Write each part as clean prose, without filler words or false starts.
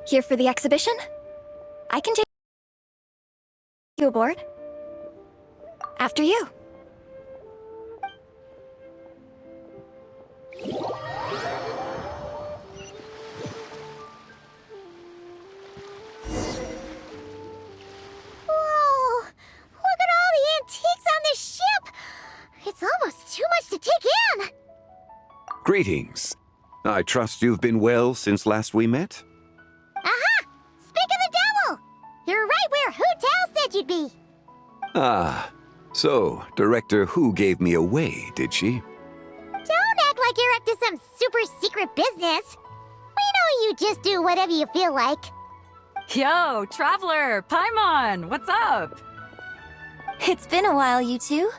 Here for the exhibition? I can take you aboard. After you. Whoa! Look at all the antiques on this ship! It's almost too much to take in! Greetings. I trust you've been well since last we met? Aha! Speak of the devil! You're right where Hu Tao said you'd be! Ah, so Director Hu gave me away, did she? Don't act like you're up to some super secret business! We know you just do whatever you feel like. Yo, Traveler! Paimon! What's up? It's been a while, you two.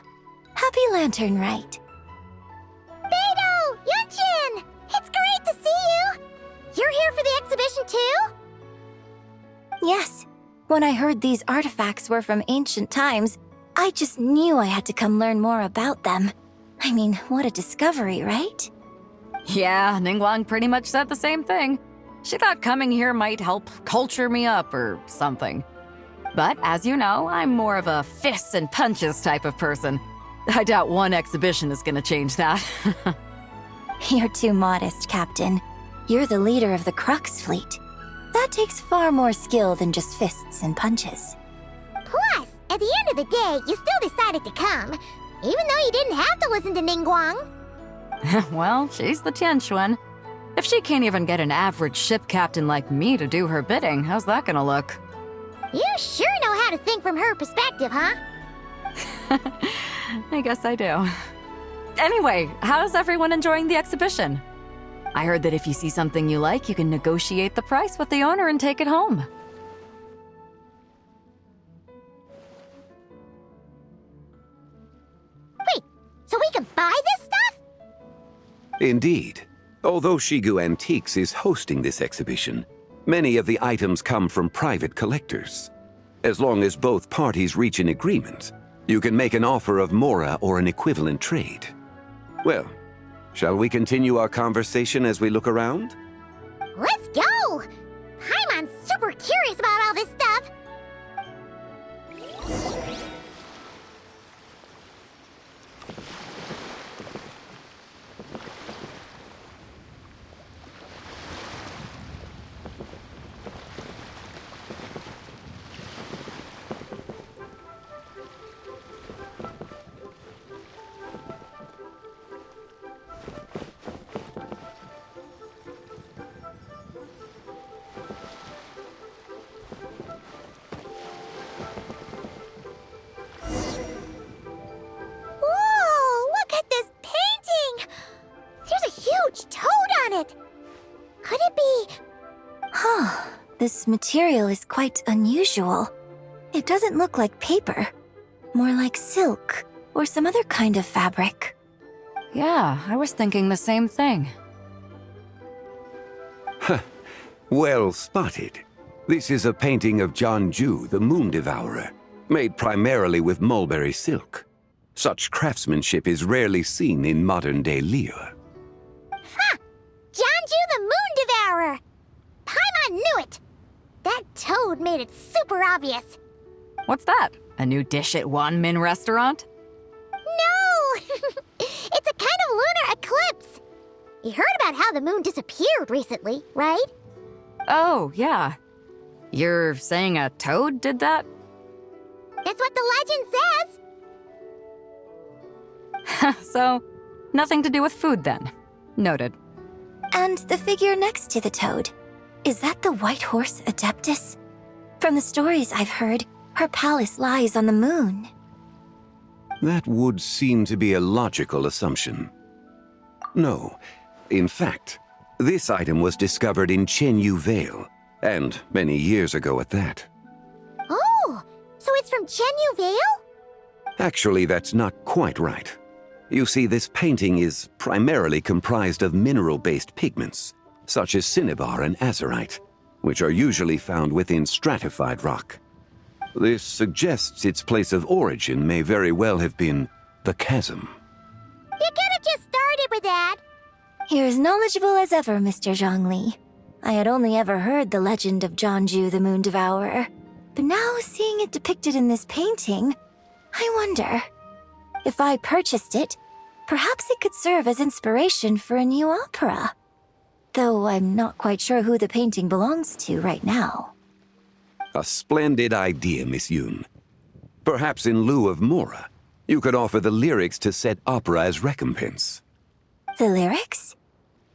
Happy Lantern Rite. Beidou! Yunshin! It's great to see you! You're here for the exhibition too? Yes. When I heard these artifacts were from ancient times, I just knew I had to come learn more about them. I mean, what a discovery, right? Yeah, Ningguang pretty much said the same thing. She thought coming here might help culture me up or something. But as you know, I'm more of a fists and punches type of person. I doubt one exhibition is gonna change that. You're too modest, Captain. You're the leader of the Crux fleet. That takes far more skill than just fists and punches. Plus, at the end of the day, you still decided to come, even though you didn't have to listen to Ningguang. Well, she's the Tianquan. If she can't even get an average ship captain like me to do her bidding, how's that gonna look? You sure know how to think from her perspective, huh? I guess I do. Anyway, how's everyone enjoying the exhibition? I heard that if you see something you like, you can negotiate the price with the owner and take it home. Wait, so we can buy this stuff? Indeed. Although Shigu Antiques is hosting this exhibition, many of the items come from private collectors. As long as both parties reach an agreement, you can make an offer of mora or an equivalent trade. Well, shall we continue our conversation as we look around? Let's go! Paimon's super curious about all this stuff. Whoa, look at this painting! There's a huge toad on it! Could it be... Huh. This material is quite unusual. It doesn't look like paper. More like silk or some other kind of fabric. Yeah, I was thinking the same thing. Well spotted. This is a painting of Jianju, the Moon Devourer, made primarily with mulberry silk. Such craftsmanship is rarely seen in modern-day Liyue. Ha! Jianju the Moon Devourer! Paimon knew it! That toad made it super obvious. What's that? A new dish at Wanmin restaurant? No! It's a kind of lunar eclipse. You heard about how the moon disappeared recently, right? Oh, yeah. You're saying a toad did that? That's what the legend says. So, nothing to do with food then. Noted. And the figure next to the toad. Is that the white horse Adeptus? From the stories I've heard, her palace lies on the moon. That would seem to be a logical assumption. No. In fact, this item was discovered in Chenyu Vale, and many years ago at that. Oh, so it's from Chenyu Vale? Actually, that's not quite right. You see, this painting is primarily comprised of mineral-based pigments, such as cinnabar and azurite, which are usually found within stratified rock. This suggests its place of origin may very well have been the chasm. You could have just started with that. You're as knowledgeable as ever, Mr. Zhongli. I had only ever heard the legend of Janju the Moon Devourer, but now seeing it depicted in this painting, I wonder, if I purchased it, perhaps it could serve as inspiration for a new opera. Though I'm not quite sure who the painting belongs to right now. A splendid idea, Miss Yoon. Perhaps in lieu of Mora, you could offer the lyrics to said opera as recompense. The lyrics?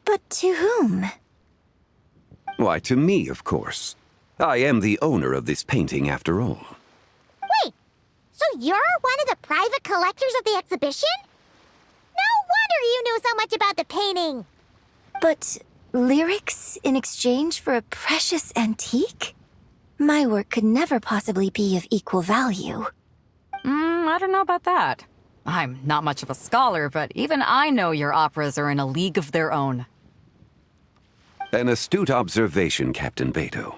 But to whom? Why, to me, of course. I am the owner of this painting, after all. Wait, so you're one of the private collectors of the exhibition? No wonder you knew so much about the painting. But lyrics in exchange for a precious antique? My work could never possibly be of equal value. I don't know about that. I'm not much of a scholar, but even I know your operas are in a league of their own. An astute observation, Captain Beto.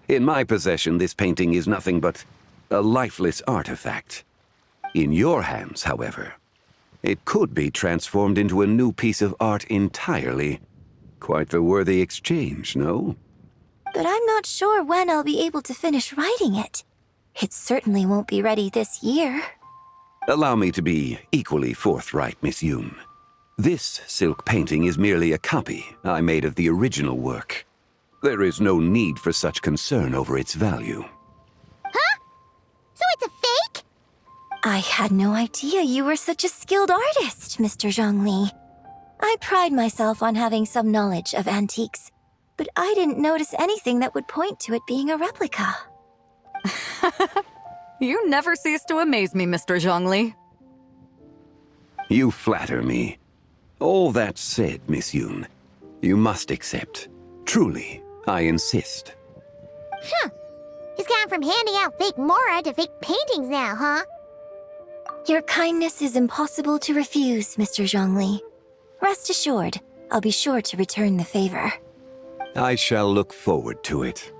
In my possession, this painting is nothing but a lifeless artifact. In your hands, however, it could be transformed into a new piece of art entirely. Quite the worthy exchange, no? But I'm not sure when I'll be able to finish writing it. It certainly won't be ready this year. Allow me to be equally forthright, Miss Yoon. This silk painting is merely a copy I made of the original work. There is no need for such concern over its value. Huh? So it's a fake? I had no idea you were such a skilled artist, Mr. Zhongli. I pride myself on having some knowledge of antiques, but I didn't notice anything that would point to it being a replica. You never cease to amaze me, Mr. Zhongli. You flatter me. All that said, Miss Yoon, you must accept. Truly, I insist. Huh. He's gone from handing out fake Mora to fake paintings now, huh? Your kindness is impossible to refuse, Mr. Zhongli. Rest assured, I'll be sure to return the favor. I shall look forward to it.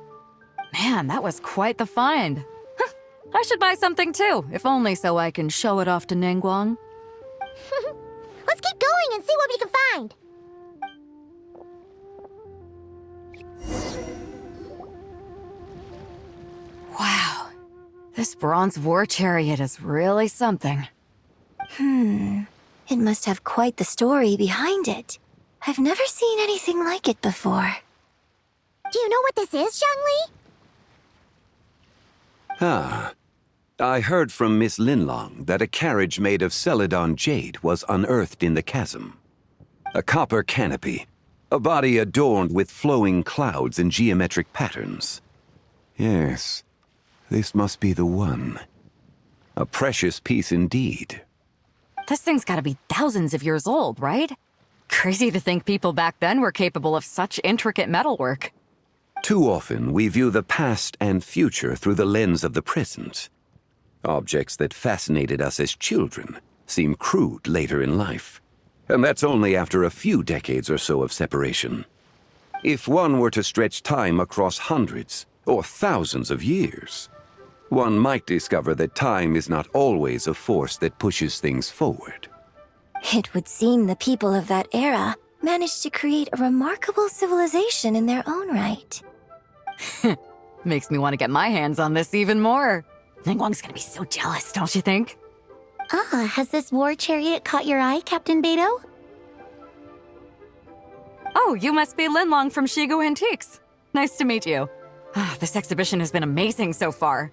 Man, that was quite the find. I should buy something too, if only so I can show it off to Ningguang. Let's keep going and see what we can find. Wow, this bronze war chariot is really something. It must have quite the story behind it. I've never seen anything like it before. Do you know what this is, Zhongli? Ah. I heard from Miss Linlong that a carriage made of Celadon jade was unearthed in the chasm. A copper canopy, a body adorned with flowing clouds and geometric patterns. Yes, this must be the one. A precious piece indeed. This thing's gotta be thousands of years old, right? Crazy to think people back then were capable of such intricate metalwork. Too often we view the past and future through the lens of the present. Objects that fascinated us as children seem crude later in life. And that's only after a few decades or so of separation. If one were to stretch time across hundreds or thousands of years, one might discover that time is not always a force that pushes things forward. It would seem the people of that era managed to create a remarkable civilization in their own right. Makes me want to get my hands on this even more. Ningguang's gonna be so jealous, don't you think? Ah, has this war chariot caught your eye, Captain Beto? Oh, you must be Linlong from Shigu Antiques. Nice to meet you. This exhibition has been amazing so far.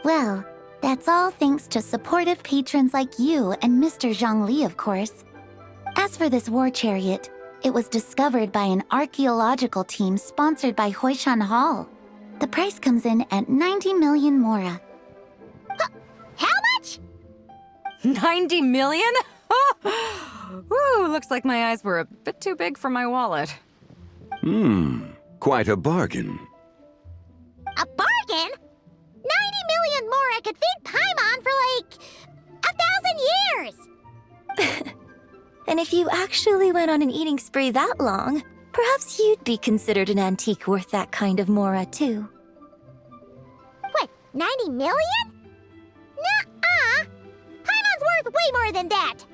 Well, that's all thanks to supportive patrons like you and Mr. Zhongli, of course. As for this war chariot, it was discovered by an archaeological team sponsored by Hoishan Hall. The price comes in at 90 million Mora. How much? 90 million? Woo, looks like my eyes were a bit too big for my wallet. Quite a bargain. A bargain? 90 million Mora could feed Paimon for like 1,000 years! And if you actually went on an eating spree that long, perhaps you'd be considered an antique worth that kind of Mora, too. What, 90 million? Nuh-uh! Paimon's worth way more than that!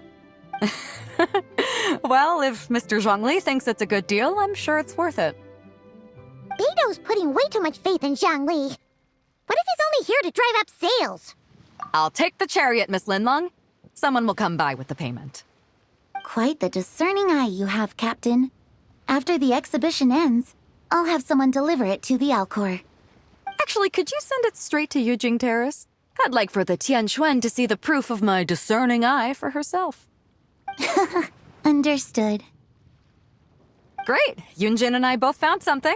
Well, if Mr. Zhongli thinks it's a good deal, I'm sure it's worth it. Beto's putting way too much faith in Zhangli. What if he's only here to drive up sales? I'll take the chariot, Miss Linlong. Someone will come by with the payment. Quite the discerning eye you have, Captain. After the exhibition ends, I'll have someone deliver it to the Alcor. Actually, could you send it straight to Yujing Terrace? I'd like for the Tianquan to see the proof of my discerning eye for herself. Understood. Great. Yunjin and I both found something.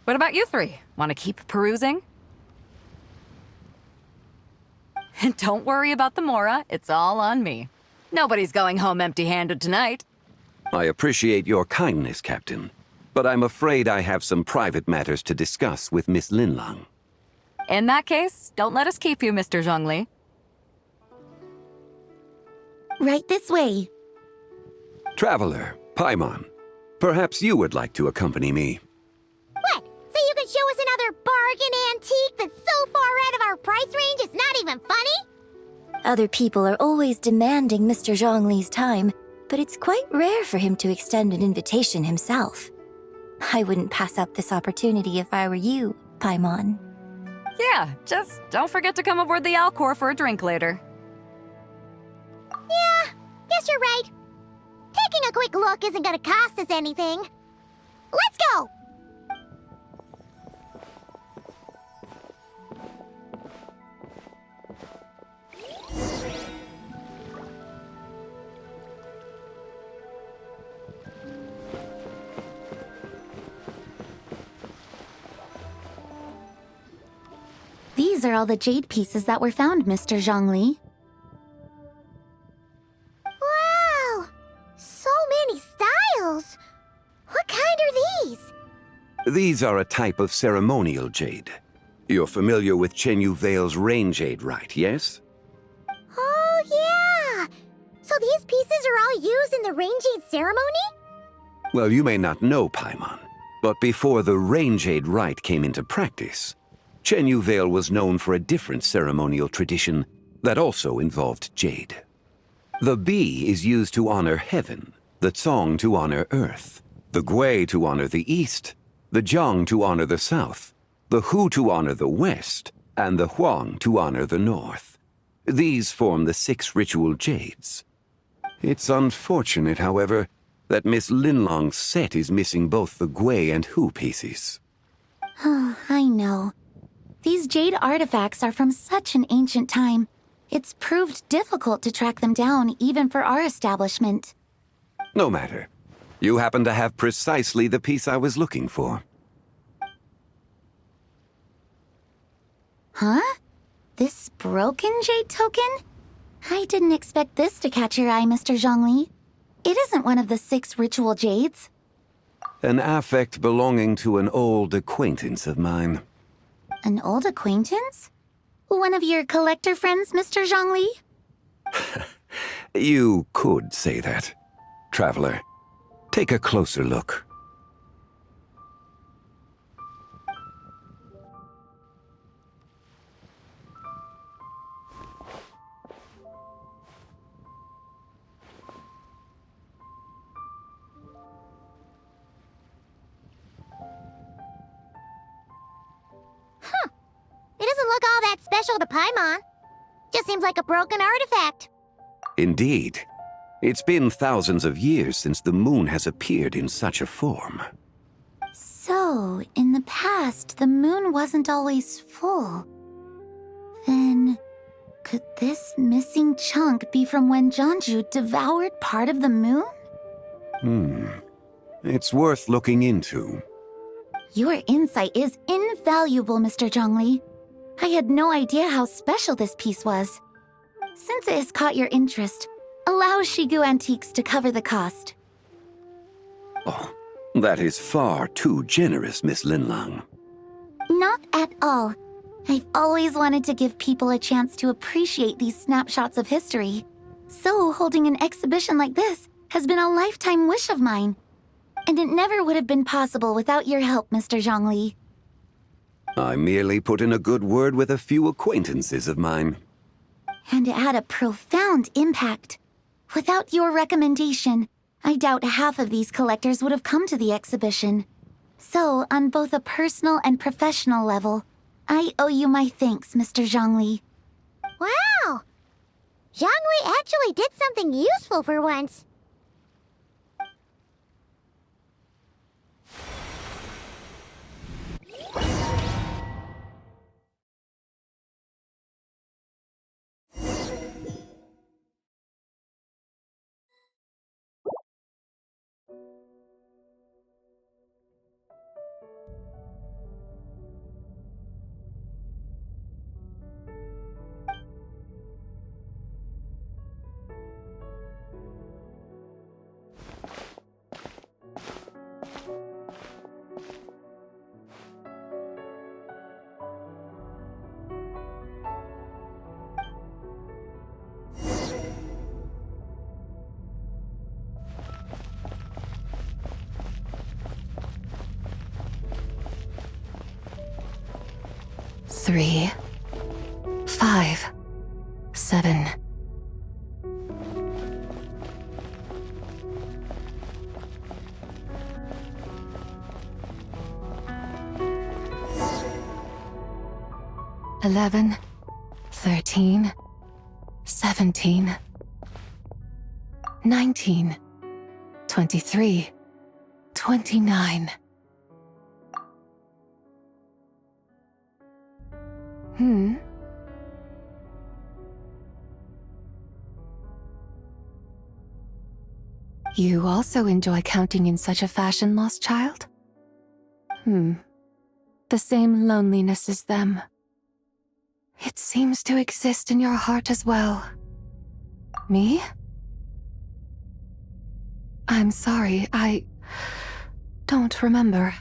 What about you three? Want to keep perusing? And don't worry about the Mora. It's all on me. Nobody's going home empty-handed tonight. I appreciate your kindness, Captain, but I'm afraid I have some private matters to discuss with Miss Linlong. In that case, don't let us keep you, Mr. Zhongli. Right this way. Traveler, Paimon, perhaps you would like to accompany me. What? So you can show us another bargain antique that's so far out of our price range it's not even funny? Other people are always demanding Mr. Zhongli's time, but it's quite rare for him to extend an invitation himself. I wouldn't pass up this opportunity if I were you, Paimon. Yeah, just don't forget to come aboard the Alcor for a drink later. Yeah, guess you're right. Taking a quick look isn't gonna cost us anything. Let's go! These are all the jade pieces that were found, Mr. Zhongli. Wow! So many styles! What kind are these? These are a type of ceremonial jade. You're familiar with Chenyu Vale's rain jade, right, yes? Oh, yeah! So these pieces are all used in the rain jade ceremony? Well, you may not know, Paimon, but before the rain jade rite came into practice, Chenyu Vale was known for a different ceremonial tradition that also involved jade. The bee is used to honor heaven, the Tsong to honor earth, the Gui to honor the east, the Jiang to honor the south, the Hu to honor the west, and the Huang to honor the north. These form the 6 ritual jades. It's unfortunate, however, that Miss Linlong's set is missing both the Gui and Hu pieces. Oh, I know. These jade artifacts are from such an ancient time. It's proved difficult to track them down, even for our establishment. No matter. You happen to have precisely the piece I was looking for. Huh? This broken jade token? I didn't expect this to catch your eye, Mr. Zhongli. It isn't one of the 6 ritual jades. An affect belonging to an old acquaintance of mine. An old acquaintance? One of your collector friends, Mr. Zhongli? You could say that. Traveler, take a closer look. It doesn't look all that special to Paimon. Just seems like a broken artifact. Indeed. It's been thousands of years since the moon has appeared in such a form. So, in the past, the moon wasn't always full. Then, could this missing chunk be from when Jeonju devoured part of the moon? It's worth looking into. Your insight is invaluable, Mr. Zhongli. I had no idea how special this piece was. Since it has caught your interest, allow Shigu Antiques to cover the cost. Oh, that is far too generous, Miss Linlong. Not at all. I've always wanted to give people a chance to appreciate these snapshots of history. So holding an exhibition like this has been a lifetime wish of mine. And it never would have been possible without your help, Mr. Zhongli. I merely put in a good word with a few acquaintances of mine. And it had a profound impact. Without your recommendation, I doubt half of these collectors would have come to the exhibition. So, on both a personal and professional level, I owe you my thanks, Mr. Zhongli. Wow! Zhongli actually did something useful for once. Three, 5, 7. Eleven, 13, 17, 19, 23, 29. You also enjoy counting in such a fashion, lost child? The same loneliness as them. It seems to exist in your heart as well. Me? I'm sorry, I don't remember.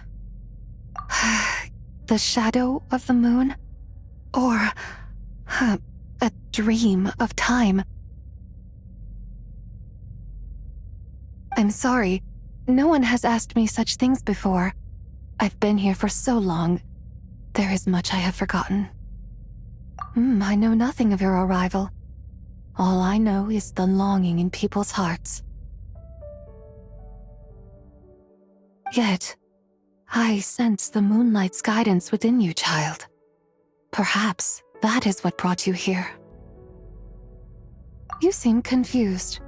The shadow of the moon? Or a dream of time? I'm sorry. No one has asked me such things before. I've been here for so long. There is much I have forgotten. I know nothing of your arrival. All I know is the longing in people's hearts. Yet, I sense the moonlight's guidance within you, child. Perhaps that is what brought you here. You seem confused.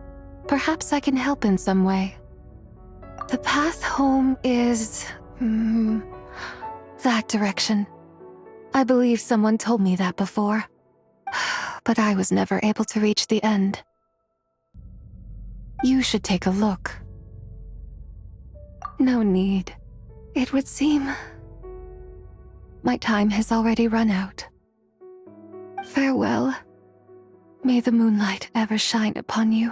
Perhaps I can help in some way. The path home is... that direction. I believe someone told me that before. But I was never able to reach the end. You should take a look. No need. It would seem... my time has already run out. Farewell. May the moonlight ever shine upon you.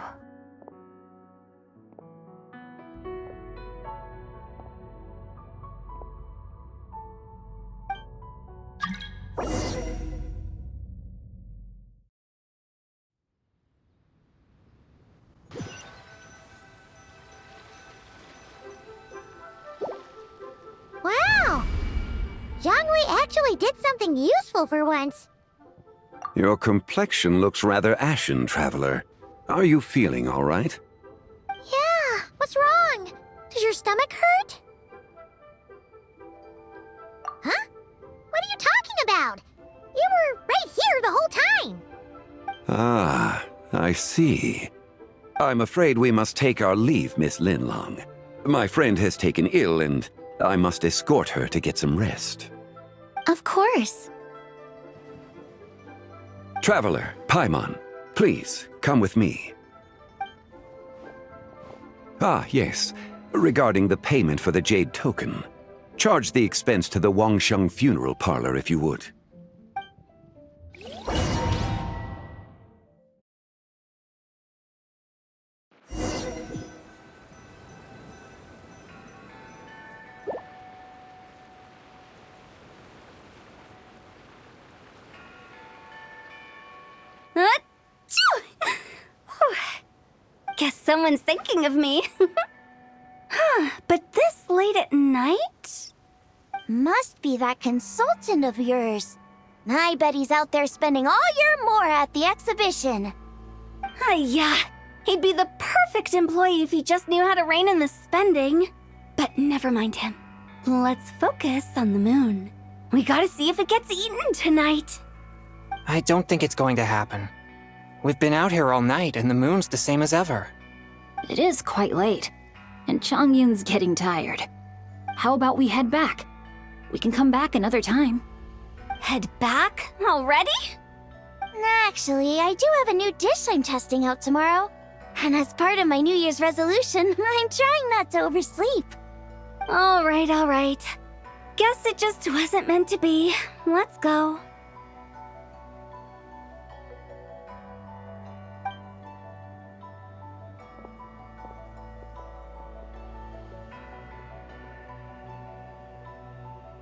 Wow! Zhongli actually did something useful for once. Your complexion looks rather ashen, traveler. Are you feeling all right? Yeah, what's wrong? Does your stomach hurt? Huh? What are you talking about? You were right here the whole time. Ah, I see. I'm afraid we must take our leave, Miss Linlong. My friend has taken ill and I must escort her to get some rest. Of course. Traveler, Paimon, please, come with me. Ah, yes. Regarding the payment for the jade token. Charge the expense to the Wangsheng funeral parlor if you would. Guess someone's thinking of me. But this late at night? Must be that consultant of yours. I bet he's out there spending all year more at the exhibition. Yeah, he'd be the perfect employee if he just knew how to rein in the spending. But never mind him. Let's focus on the moon. We gotta see if it gets eaten tonight. I don't think it's going to happen. We've been out here all night and the moon's the same as ever. It is quite late, and Chongyun's getting tired. How about we head back? We can come back another time. Head back? Already? Actually, I do have a new dish I'm testing out tomorrow. And as part of my New Year's resolution, I'm trying not to oversleep. Alright. Guess it just wasn't meant to be. Let's go.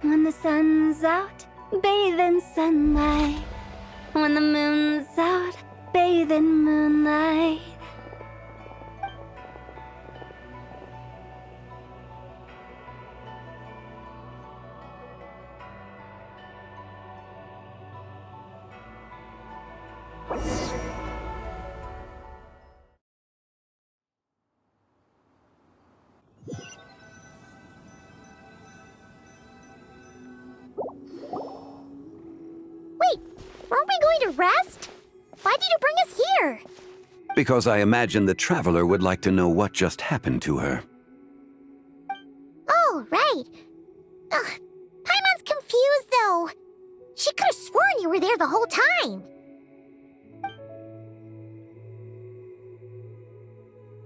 When the sun's out, bathe in sunlight. When the moon's out, bathe in moonlight. Wait, weren't we going to rest? Why did you bring us here? Because I imagine the traveler would like to know what just happened to her. Oh, right. Ugh, Paimon's confused, though. She could have sworn you were there the whole time.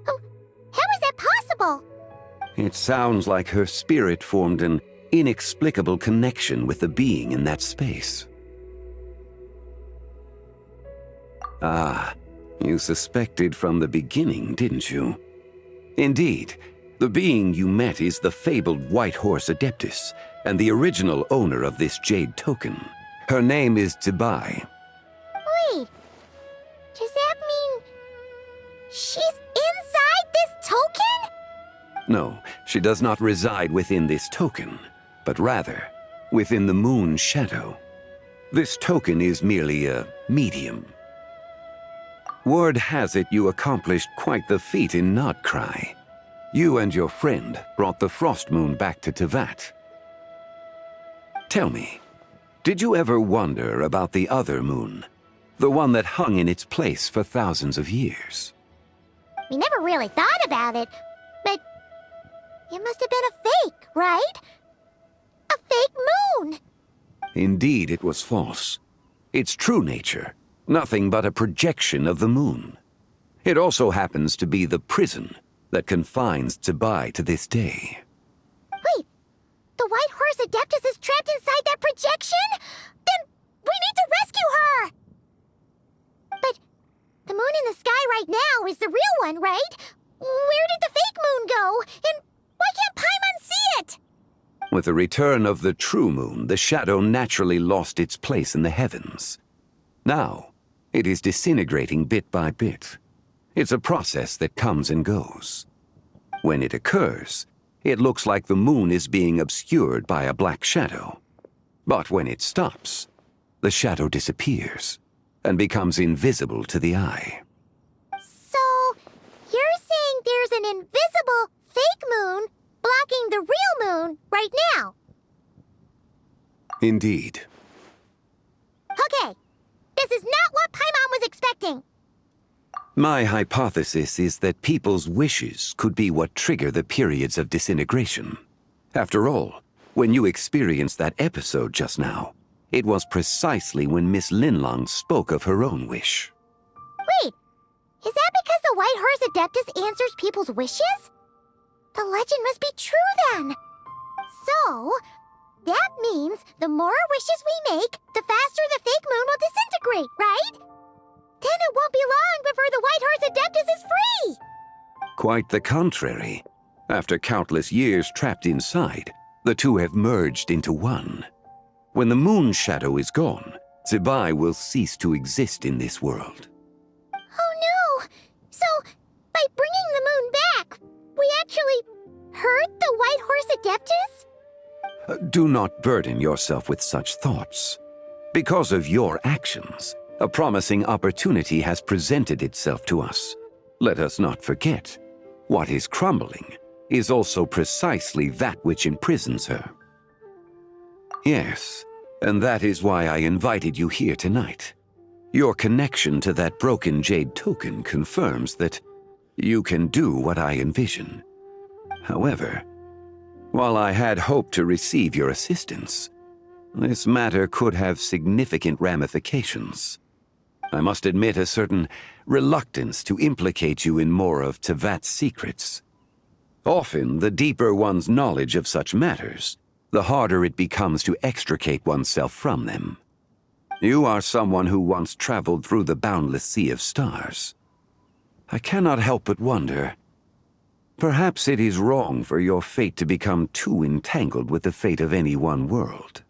Oh, how is that possible? It sounds like her spirit formed an inexplicable connection with the being in that space. Ah, you suspected from the beginning, didn't you? Indeed, the being you met is the fabled White Horse Adeptus, and the original owner of this jade token. Her name is Zibai. Wait, does that mean she's inside this token? No, she does not reside within this token, but rather within the moon's shadow. This token is merely a medium. Word has it you accomplished quite the feat in Nodcry. You and your friend brought the Frost Moon back to Tevat. Tell me, did you ever wonder about the other moon? The one that hung in its place for thousands of years? We never really thought about it, but it must have been a fake, right? A fake moon! Indeed, it was false. Its true nature, nothing but a projection of the moon. It also happens to be the prison that confines Zibai to this day. Wait, the White Horse Adeptus is trapped inside that projection? Then we need to rescue her! But the moon in the sky right now is the real one, right? Where did the fake moon go? And why can't Paimon see it? With the return of the true moon, the shadow naturally lost its place in the heavens. Now, it is disintegrating bit by bit. It's a process that comes and goes. When it occurs, it looks like the moon is being obscured by a black shadow. But when it stops, the shadow disappears and becomes invisible to the eye. So, you're saying there's an invisible fake moon blocking the real moon right now? Indeed. Okay, this is not what Paimon was expecting. My hypothesis is that people's wishes could be what trigger the periods of disintegration. After all, when you experienced that episode just now, it was precisely when Miss Linlong spoke of her own wish. Wait, is that because the White Horse Adeptus answers people's wishes? The legend must be true then. So, that means the more wishes we make, the faster the fake moon will disintegrate, right? Then it won't be long before the White Horse Adeptus is free! Quite the contrary. After countless years trapped inside, the two have merged into one. When the moon shadow is gone, Zibai will cease to exist in this world. Oh no! So, by bringing the moon back, we actually hurt the White Horse Adeptus? Do not burden yourself with such thoughts. Because of your actions, a promising opportunity has presented itself to us. Let us not forget, what is crumbling is also precisely that which imprisons her. Yes, and that is why I invited you here tonight. Your connection to that broken jade token confirms that you can do what I envision. However, while I had hoped to receive your assistance, this matter could have significant ramifications. I must admit a certain reluctance to implicate you in more of Tevat's secrets. Often, the deeper one's knowledge of such matters, the harder it becomes to extricate oneself from them. You are someone who once traveled through the boundless sea of stars. I cannot help but wonder, perhaps it is wrong for your fate to become too entangled with the fate of any one world.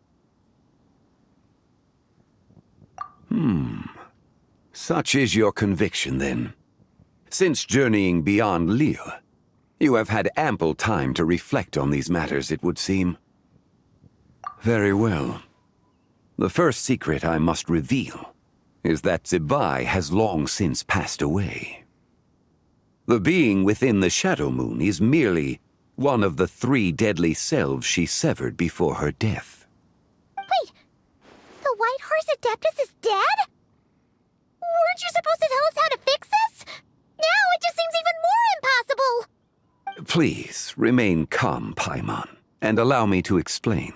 Such is your conviction, then. Since journeying beyond Liyue, you have had ample time to reflect on these matters, it would seem. Very well. The first secret I must reveal is that Zibai has long since passed away. The being within the Shadow Moon is merely one of the 3 deadly selves she severed before her death. Wait, the White Horse Adeptus is dead? Weren't you supposed to tell us how to fix this? Now it just seems even more impossible! Please, remain calm, Paimon, and allow me to explain.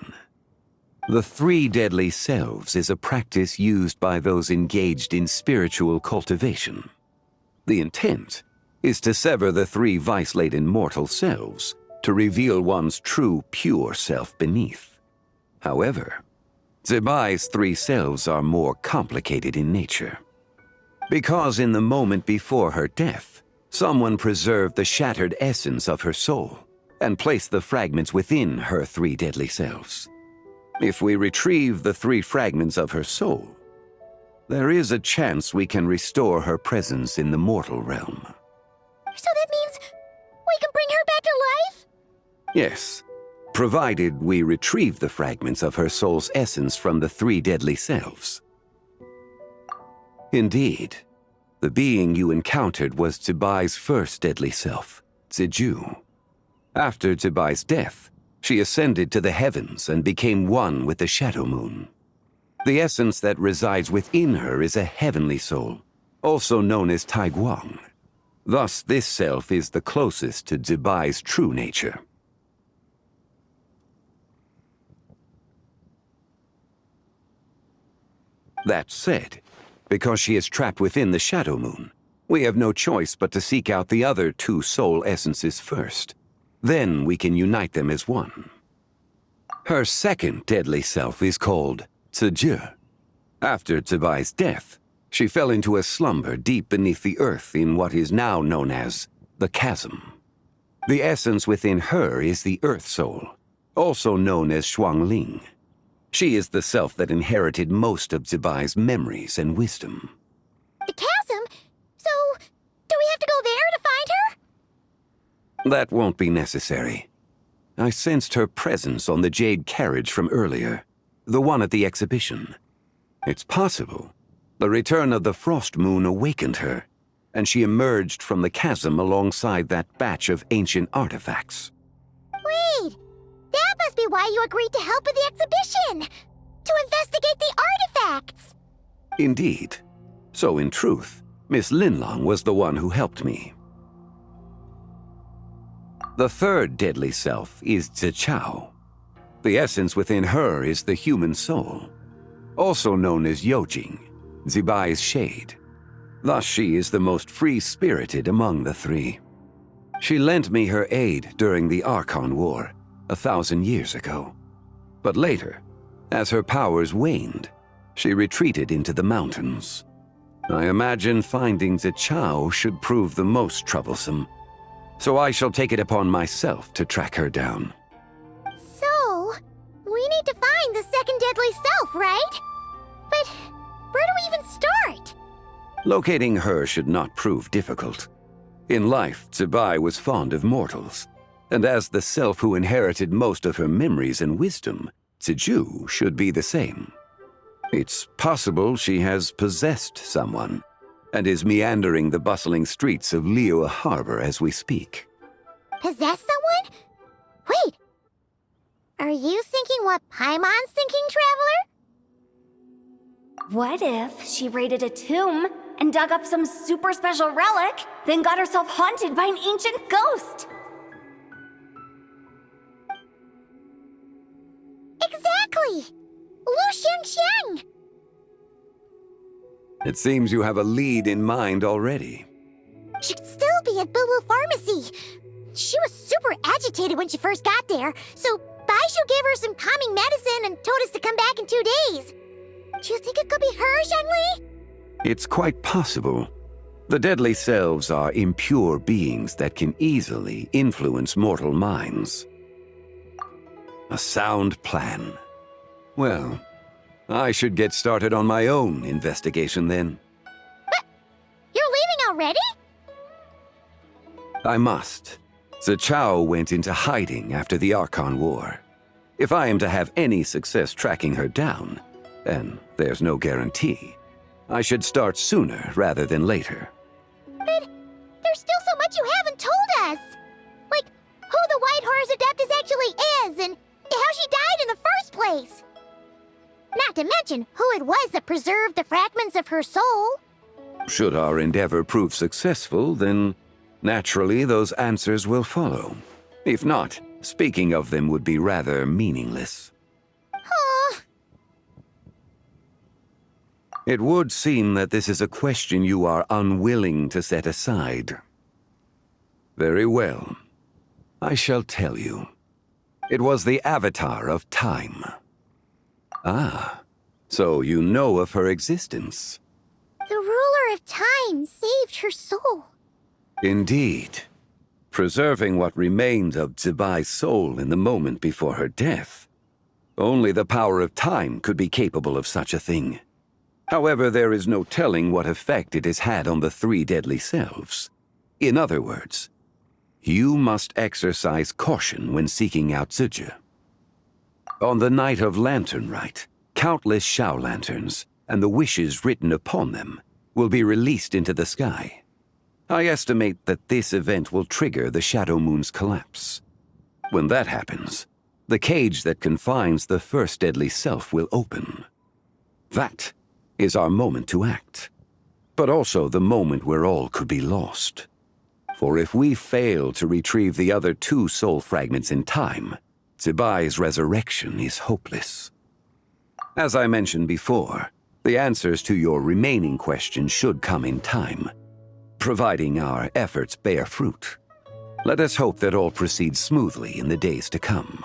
The 3 deadly selves is a practice used by those engaged in spiritual cultivation. The intent is to sever the 3 vice-laden mortal selves to reveal one's true, pure self beneath. However, Zibai's 3 selves are more complicated in nature. Because in the moment before her death, someone preserved the shattered essence of her soul and placed the fragments within her 3 deadly selves. If we retrieve the 3 fragments of her soul, there is a chance we can restore her presence in the mortal realm. So that means we can bring her back to life? Yes, provided we retrieve the fragments of her soul's essence from the 3 deadly selves. Indeed, the being you encountered was Zibai's first deadly self, Ziju. After Zibai's death, she ascended to the heavens and became one with the Shadow Moon. The essence that resides within her is a heavenly soul, also known as Taiguang. Thus, this self is the closest to Zibai's true nature. That said, because she is trapped within the Shadow Moon, we have no choice but to seek out the other 2 soul essences first. Then we can unite them as one. Her second deadly self is called Ziju. After Zibai's death, she fell into a slumber deep beneath the earth in what is now known as the Chasm. The essence within her is the Earth Soul, also known as Xuangling. She is the self that inherited most of Zibai's memories and wisdom. The chasm? So, do we have to go there to find her? That won't be necessary. I sensed her presence on the jade carriage from earlier, the one at the exhibition. It's possible the return of the Frost Moon awakened her, and she emerged from the chasm alongside that batch of ancient artifacts. Wait, that must be why you agreed to help with the exhibition! To investigate the artifacts! Indeed. So in truth, Miss Linlong was the one who helped me. The third deadly self is Zichao. The essence within her is the human soul, also known as Yojing, Zibai's shade. Thus she is the most free-spirited among the 3. She lent me her aid during the Archon War 1,000 years ago. But later, as her powers waned, she retreated into the mountains. I imagine finding Zichao should prove the most troublesome, so I shall take it upon myself to track her down. So, we need to find the second deadly self, right? But where do we even start? Locating her should not prove difficult. In life, Zibai was fond of mortals, and as the self who inherited most of her memories and wisdom, Ziju should be the same. It's possible she has possessed someone, and is meandering the bustling streets of Liyue Harbor as we speak. Possess someone? Wait. Are you thinking what Paimon's thinking, Traveler? What if she raided a tomb and dug up some super special relic, then got herself haunted by an ancient ghost? Exactly! Lu Xiangxiang! It seems you have a lead in mind already. She'd still be at Boo Boo Pharmacy. She was super agitated when she first got there, so Baishu gave her some calming medicine and told us to come back in 2 days. Do you think it could be her, Zhengli? It's quite possible. The deadly selves are impure beings that can easily influence mortal minds. A sound plan. Well, I should get started on my own investigation then. But you're leaving already? I must. Zichao went into hiding after the Archon War. If I am to have any success tracking her down, and there's no guarantee, I should start sooner rather than later. But there's still so much you haven't told us! Like, who the White Horse Adeptus actually is, and how she died in the first place! Not to mention who it was that preserved the fragments of her soul. Should our endeavor prove successful, then naturally those answers will follow. If not, speaking of them would be rather meaningless. Huh. It would seem that this is a question you are unwilling to set aside. Very well. I shall tell you. It was the Avatar of Time. Ah, so you know of her existence. The ruler of time saved her soul. Indeed. Preserving what remained of Zibai's soul in the moment before her death. Only the power of time could be capable of such a thing. However, there is no telling what effect it has had on the 3 deadly selves. In other words, you must exercise caution when seeking out Zizhi. On the night of Lantern Rite, countless Shao lanterns, and the wishes written upon them, will be released into the sky. I estimate that this event will trigger the Shadow Moon's collapse. When that happens, the cage that confines the first deadly self will open. That is our moment to act, but also the moment where all could be lost. For if we fail to retrieve the other 2 soul fragments in time, Zibai's resurrection is hopeless. As I mentioned before, the answers to your remaining questions should come in time, providing our efforts bear fruit. Let us hope that all proceeds smoothly in the days to come.